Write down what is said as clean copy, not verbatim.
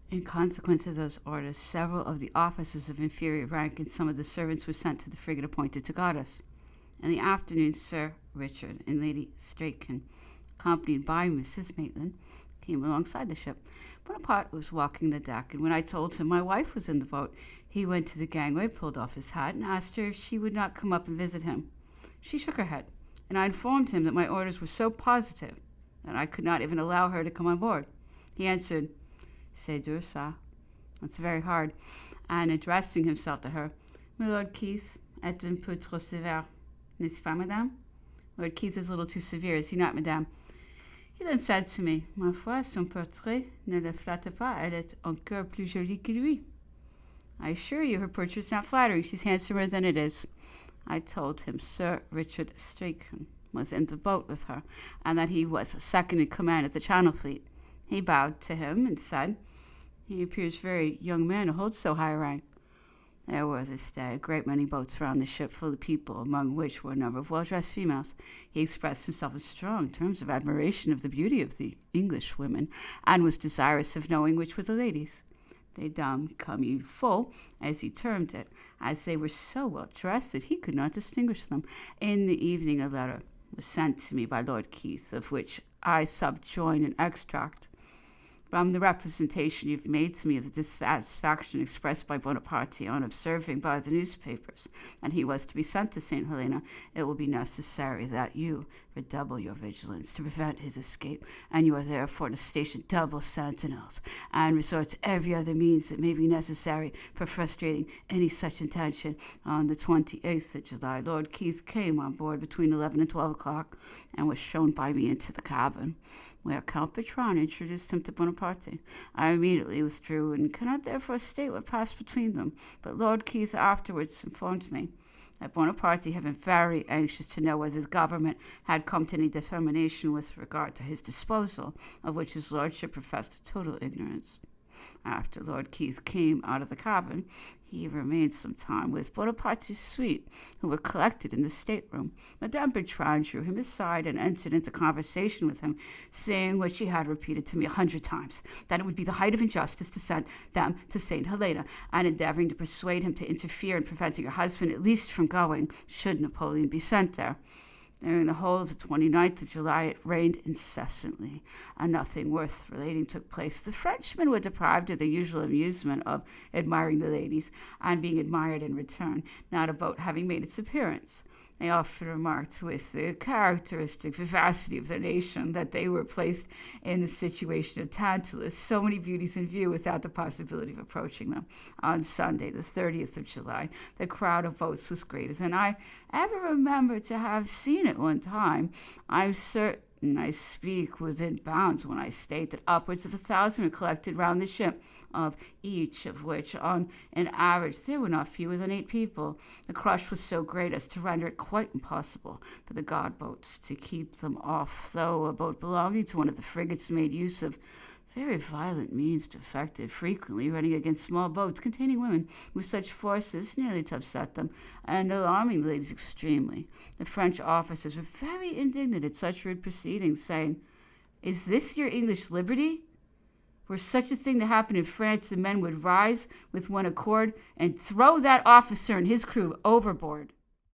In consequence of those orders, several of the officers of inferior rank and some of the servants were sent to the frigate appointed to guard us. In the afternoon, Sir Richard and Lady Strachan, accompanied by Mrs. Maitland, came alongside the ship. Bonaparte was walking the deck, and when I told him my wife was in the boat, he went to the gangway, pulled off his hat, and asked her if she would not come up and visit him. She shook her head, and I informed him that my orders were so positive that I could not even allow her to come on board. He answered, "C'est dur, ça. That's very hard," and addressing himself to her, "My Lord Keith est un peu trop sévère, n'est-ce pas, madame?" Lord Keith is a little too severe, is he not, madame? He then said to me, "Ma foi, son portrait ne le flatte pas. Elle est encore plus jolie que lui." "I assure you her portrait is not flattering. She's handsomer than it is." I told him Sir Richard Strachan was in the boat with her, and that he was second in command of the Channel fleet. He bowed to him and said, "He appears very young man to hold so high a rank." There were this day a great many boats round the ship full of people, among which were a number of well-dressed females. He expressed himself in strong terms of admiration of the beauty of the English women, and was desirous of knowing which were the ladies. Les dames comme il faut, as he termed it, as they were so well dressed that he could not distinguish them. In the evening a letter was sent to me by Lord Keith, of which I subjoin an extract. From the representation you've made to me of the dissatisfaction expressed by Bonaparte on observing by the newspapers that he was to be sent to St. Helena, it will be necessary that you redouble your vigilance to prevent his escape, and you are therefore to station double sentinels and resort to every other means that may be necessary for frustrating any such intention. On the 28th of July, Lord Keith came on board between 11 and 12 o'clock, and was shown by me into the cabin, where Count Bertrand introduced him to Bonaparte. I immediately withdrew, and cannot therefore state what passed between them, but Lord Keith afterwards informed me that Bonaparte had been very anxious to know whether the government had come to any determination with regard to his disposal, of which his lordship professed total ignorance. After Lord Keith came out of the cabin, he remained some time with Bonaparte's suite, who were collected in the stateroom. Madame Bertrand drew him aside and entered into conversation with him, saying what she had repeated to me 100 times, that it would be the height of injustice to send them to St. Helena, and endeavoring to persuade him to interfere in preventing her husband at least from going, should Napoleon be sent there. During the whole of the 29th of July it rained incessantly, and nothing worth relating took place. The Frenchmen were deprived of the usual amusement of admiring the ladies, and being admired in return, not a boat having made its appearance. They often remarked with the characteristic vivacity of the nation that they were placed in the situation of Tantalus, so many beauties in view without the possibility of approaching them. On Sunday, the 30th of July, the crowd of boats was greater than I ever remember to have seen at one time. I'm certain I speak within bounds when I state that upwards of 1,000 were collected round the ship, of each of which, on an average, there were not fewer than 8 people. The crush was so great as to render it quite impossible for the guard boats to keep them off, though a boat belonging to one of the frigates made use of very violent means to effect it, frequently running against small boats containing women with such forces nearly to upset them, and alarming the ladies extremely. The French officers were very indignant at such rude proceedings, saying, "Is this your English liberty? Were such a thing to happen in France, the men would rise with one accord and throw that officer and his crew overboard."